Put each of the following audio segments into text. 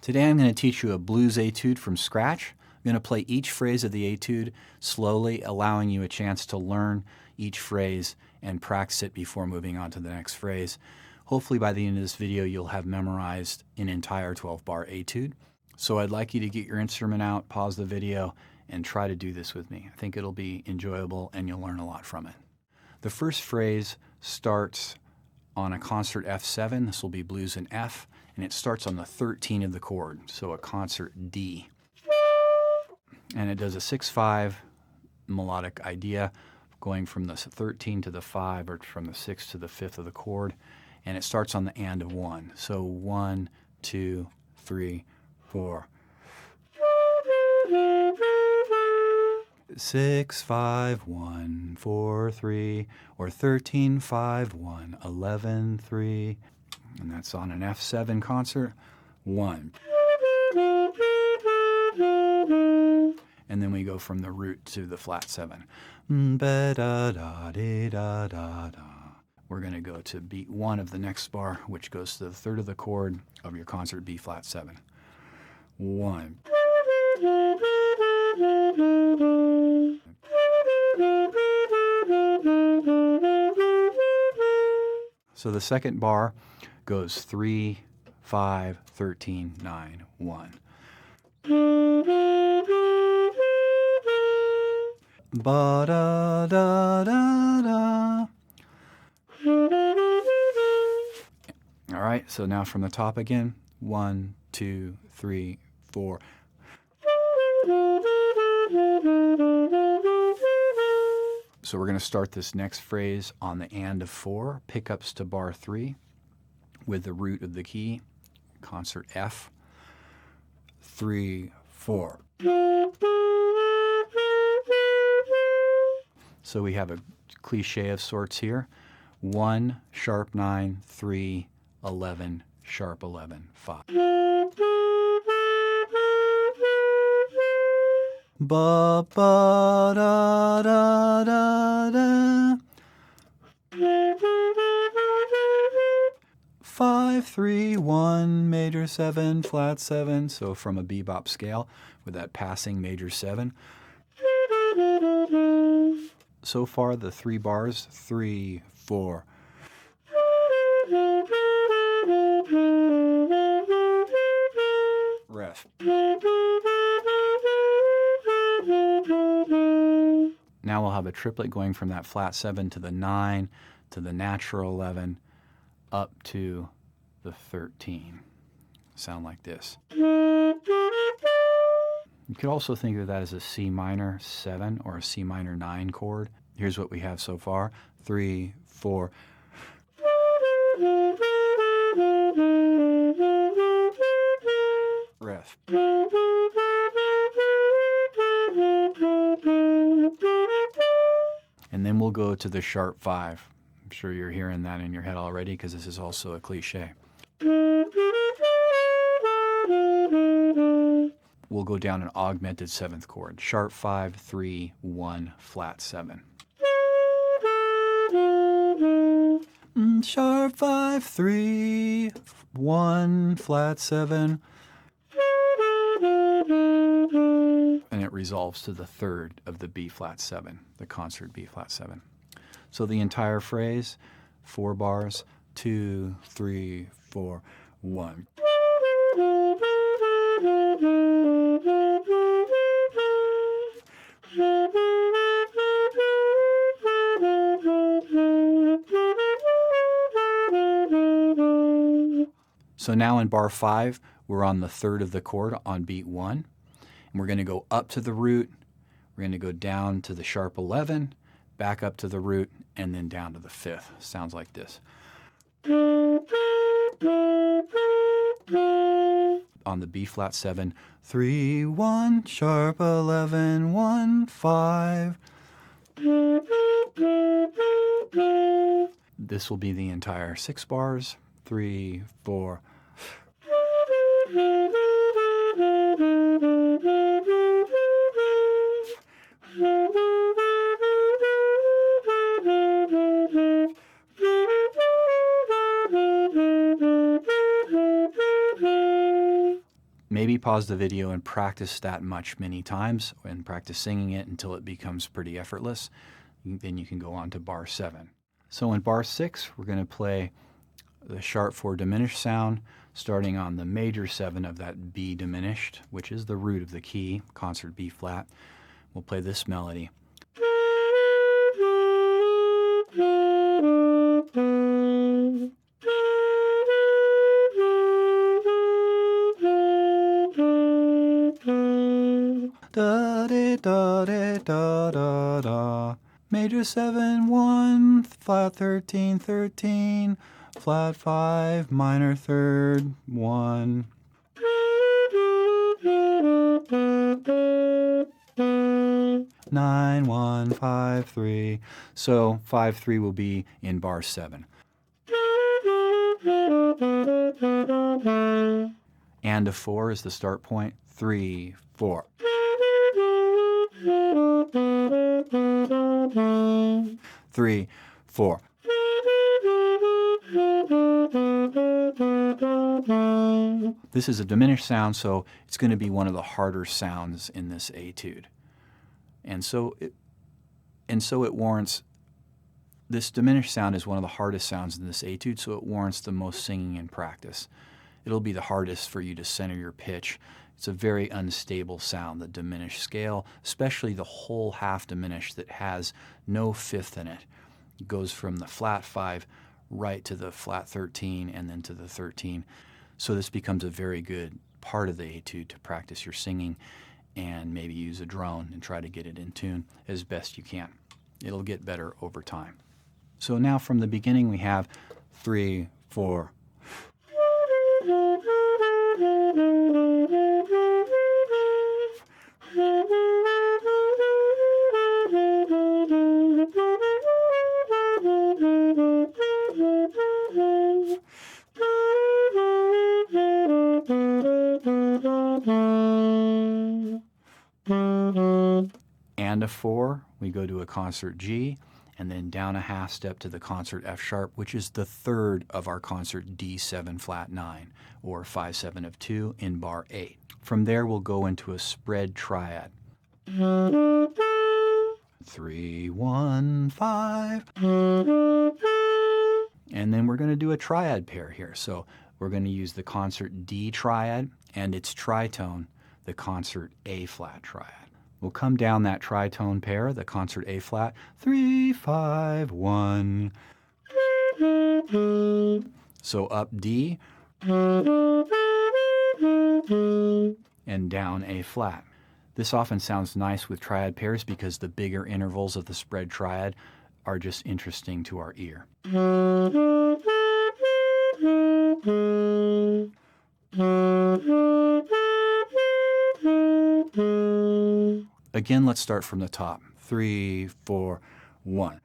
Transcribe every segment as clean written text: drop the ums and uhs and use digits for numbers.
Today I'm going to teach you a blues etude from scratch. I'm going to play each phrase of the etude slowly, allowing you a chance to learn each phrase and practice it before moving on to the next phrase. Hopefully by the end of this video you'll have memorized an entire 12-bar etude. So I'd like you to get your instrument out, pause the video, and try to do this with me. I think it'll be enjoyable and you'll learn a lot from it. The first phrase starts on a concert F7. This will be blues in F, and it starts on the 13 of the chord, so a concert D. And it does a 6-5 melodic idea, going from the 13 to the 5, or from the 6 to the 5th of the chord, and it starts on the and of 1. So 1, 2, 3, 4. 6, 5, 1, 4, 3, or 13, 5, 1, 11, 3, and that's on an F7 concert. 1. And then we go from the root to the flat 7. We're going to go to beat 1 of the next bar, which goes to the 3rd of the chord of your concert B flat 7. 1. So the second bar goes 3, 5, 13, 9, 1. Ba da da da da. All right, so now from the top again. 1, 2, 3, 4. So we're going to start this next phrase on the and of 4, pickups to bar 3 with the root of the key, concert F. 3, 4. So we have a cliche of sorts here. 1, sharp 9, 3, 11, sharp 11, 5. Ba ba da da da da. 5, 3, 1, major 7, flat 7. So from a bebop scale with that passing major 7. So far the 3 bars, 3, 4. Ref. Now we'll have a triplet going from that flat 7 to the 9 to the natural 11 up to the 13. Sound like this. You could also think of that as a C minor 7 or a C minor 9 chord. Here's what we have so far. 3, 4. Ref. And then we'll go to the sharp 5. I'm sure you're hearing that in your head already because this is also a cliche. We'll go down an augmented 7th chord. Sharp 5, 3, 1, flat 7. Sharp 5, 3, 1, flat 7. And it resolves to the 3rd of the B flat 7, the concert B flat 7. So the entire phrase, 4 bars, 2, 3, 4, 1. So now in bar 5, we're on the 3rd of the chord on beat 1. And we're going to go up to the root, we're going to go down to the sharp 11, back up to the root, and then down to the 5th. Sounds like this. On the B flat 7, 3, 1, sharp 11, 1, 5. This will be the entire 6 bars. 3, 4. maybe pause the video and practice that much many times and practice singing it until it becomes pretty effortless. Then you can go on to bar 7. So in bar 6, we're going to play the sharp 4 diminished sound, starting on the major 7 of that B diminished, which is the root of the key, concert B flat. We'll play this melody. Da da da da da da da. Major 7 1, flat 13 13, flat 5, minor 3rd 1. Nine 1 5 3. So 5 3 will be in bar 7. And a 4 is the start point. 3 4. 3 4. This is a diminished sound, so it's going to be one of the harder sounds in this etude. And so it warrants, this diminished sound is one of the hardest sounds in this etude, so it warrants the most singing and practice. It'll be the hardest for you to center your pitch. It's a very unstable sound, the diminished scale, especially the whole half diminished that has no fifth in it. It goes from the flat 5 right to the flat 13 and then to the 13. So this becomes a very good part of the etude to practice your singing and maybe use a drone and try to get it in tune as best you can. It'll get better over time. So now from the beginning we have 3 4. And a 4, we go to a concert G, and then down a half step to the concert F sharp, which is the 3rd of our concert D7 flat 9, or 5 7 of 2 in bar 8. From there we'll go into a spread triad. 3 1 5. And then we're going to do a triad pair here. So we're going to use the concert D triad and its tritone, the concert A flat triad. We'll come down that tritone pair, the concert A flat, 3 5 1. So up D and down A flat. This often sounds nice with triad pairs because the bigger intervals of the spread triad are just interesting to our ear. Again, let's start from the top. 3 4 1.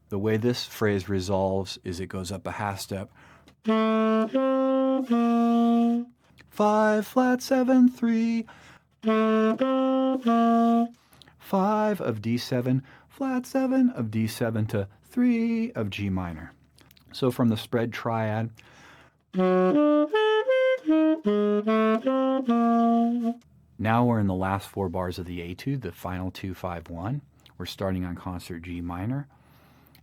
The way this phrase resolves is it goes up a half step. 5 flat 7 3. 5 of D7 flat 7 of D7 to 3 of G minor. So from the spread triad, now we're in the last 4 bars of the etude, the final 2 5 1. We're starting on concert G minor,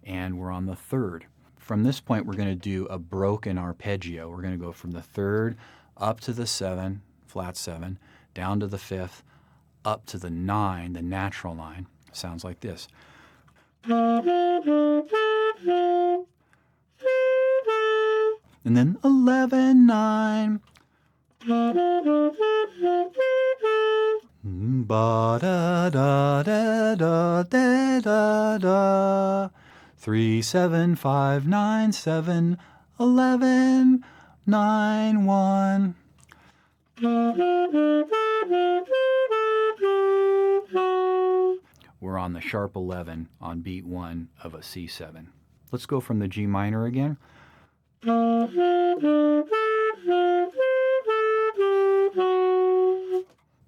and we're on the 3rd. From this point, we're going to do a broken arpeggio. We're going to go from the 3rd up to the 7, flat 7, down to the 5th, up to the 9, the natural 9. Sounds like this. And then 11 9. Ba da da da da da da da. 3 7 5 9 7 11 9 1. We're on the sharp 11 on beat 1 of a C7. Let's go from the G minor again.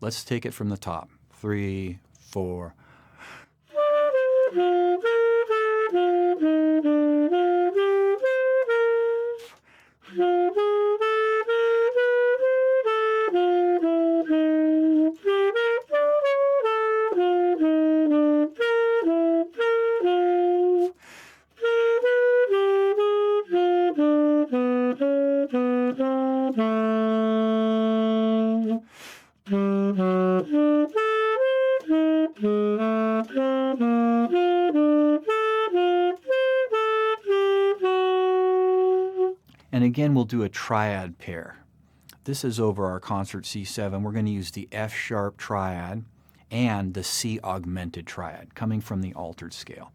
Let's take it from the top. 3, 4. And again, we'll do a triad pair. This is over our concert C7. We're going to use the F sharp triad and the C augmented triad, coming from the altered scale.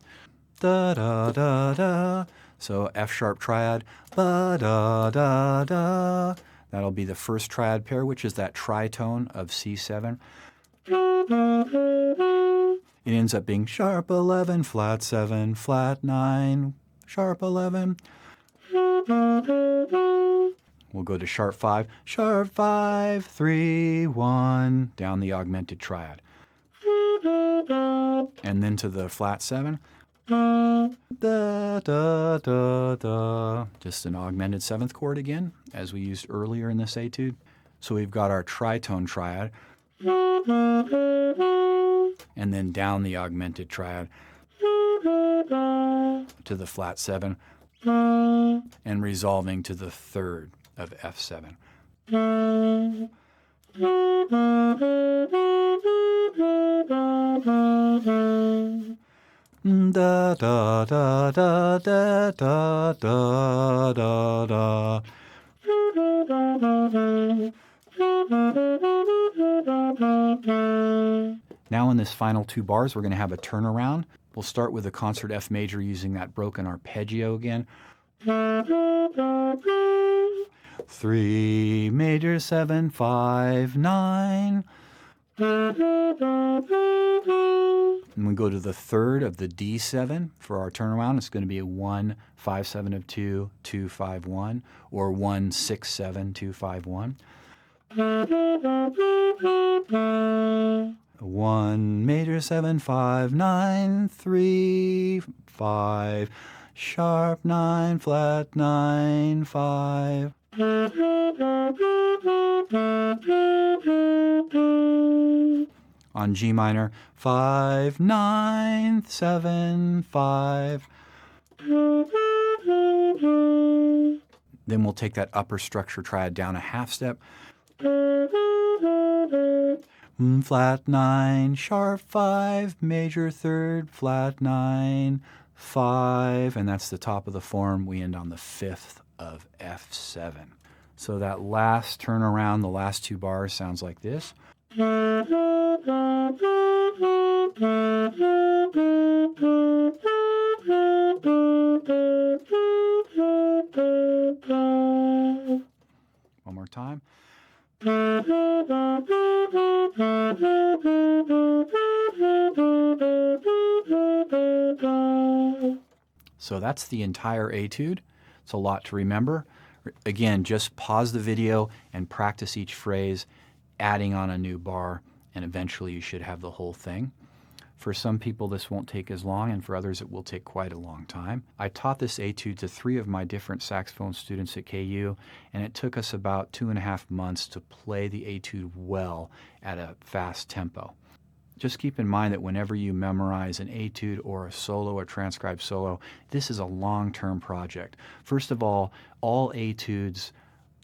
Da da da da. So F sharp triad, ba da da da. That'll be the first triad pair, which is that tritone of C7. It ends up being sharp 11, flat 7, flat 9, sharp 11. We'll go to sharp 5, 3, 1, down the augmented triad. And then to the flat 7. Da, da, da, da. Just an augmented 7th chord again, as we used earlier in this etude. So we've got our tritone triad. And then down the augmented triad to the flat 7 and resolving to the 3rd of F7. Da da da da da da da da da. Now in this final 2 bars, we're going to have a turnaround. We'll start with a concert F major using that broken arpeggio again. 3 major 7 5 9. And we go to the 3rd of the D7 for our turnaround. It's going to be a 1 5 7 of 2 2 5 1 or 1 6 7 2 5 1. 1 major 7 5 9 3 5 sharp 9 flat 9 5. On G minor, 5 9 7 5. Then we'll take that upper structure triad down a half step. Flat 9, sharp 5, major 3rd, flat 9, 5, and that's the top of the form. We end on the 5th of F7. So that last turnaround, the last 2 bars sounds like this. One more time. So that's the entire etude. It's a lot to remember. Again, just pause the video and practice each phrase, adding on a new bar, and eventually you should have the whole thing. For some people, this won't take as long, and for others, it will take quite a long time. I taught this etude to 3 of my different saxophone students at KU, and it took us about 2.5 months to play the etude well at a fast tempo. Just keep in mind that whenever you memorize an etude or a solo, a transcribed solo, this is a long-term project. First of all etudes,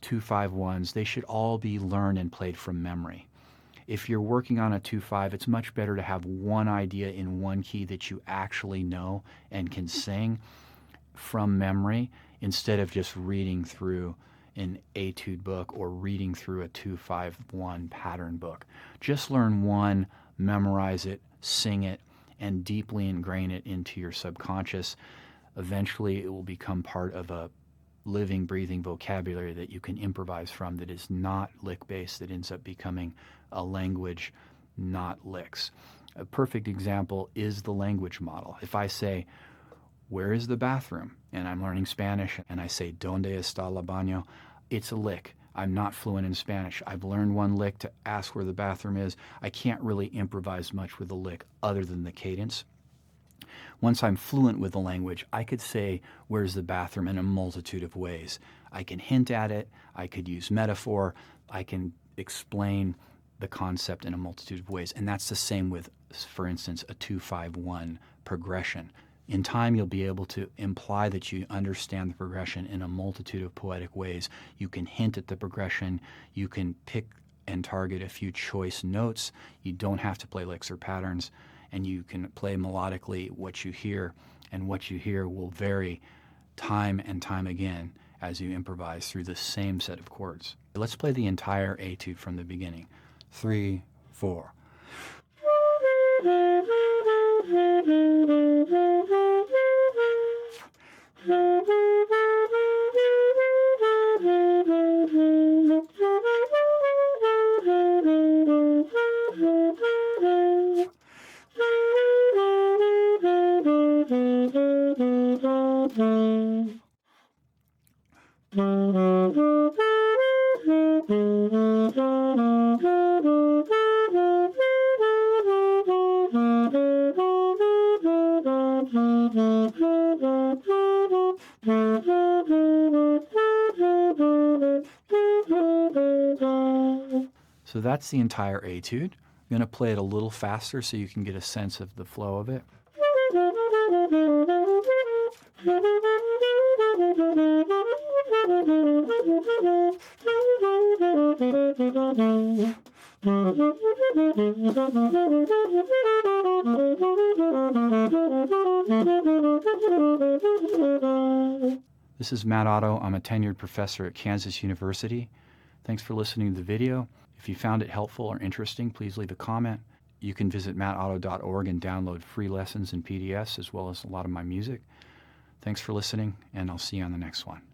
2-5-1s, they should all be learned and played from memory. If you're working on a 2-5, it's much better to have one idea in one key that you actually know and can sing from memory instead of just reading through an etude book or reading through a 2-5-1 pattern book. Just learn one, memorize it, sing it, and deeply ingrain it into your subconscious. Eventually, it will become part of a living, breathing vocabulary that you can improvise from that is not lick-based, that ends up becoming a language, not licks. A perfect example is the language model. If I say, where is the bathroom? And I'm learning Spanish, and I say, ¿Dónde está el baño? It's a lick. I'm not fluent in Spanish. I've learned one lick to ask where the bathroom is. I can't really improvise much with a lick other than the cadence. Once I'm fluent with the language, I could say, where's the bathroom, in a multitude of ways. I can hint at it. I could use metaphor. I can explain the concept in a multitude of ways. And that's the same with, for instance, a 2-5-1 progression. In time, you'll be able to imply that you understand the progression in a multitude of poetic ways. You can hint at the progression. You can pick and target a few choice notes. You don't have to play licks or patterns. And you can play melodically what you hear. And what you hear will vary time and time again as you improvise through the same set of chords. Let's play the entire etude from the beginning. 3, 4. So that's the entire etude. I'm going to play it a little faster so you can get a sense of the flow of it. This is Matt Otto. I'm a tenured professor at Kansas University. Thanks for listening to the video. If you found it helpful or interesting, please leave a comment. You can visit mattotto.org and download free lessons and PDFs as well as a lot of my music. Thanks for listening, and I'll see you on the next one.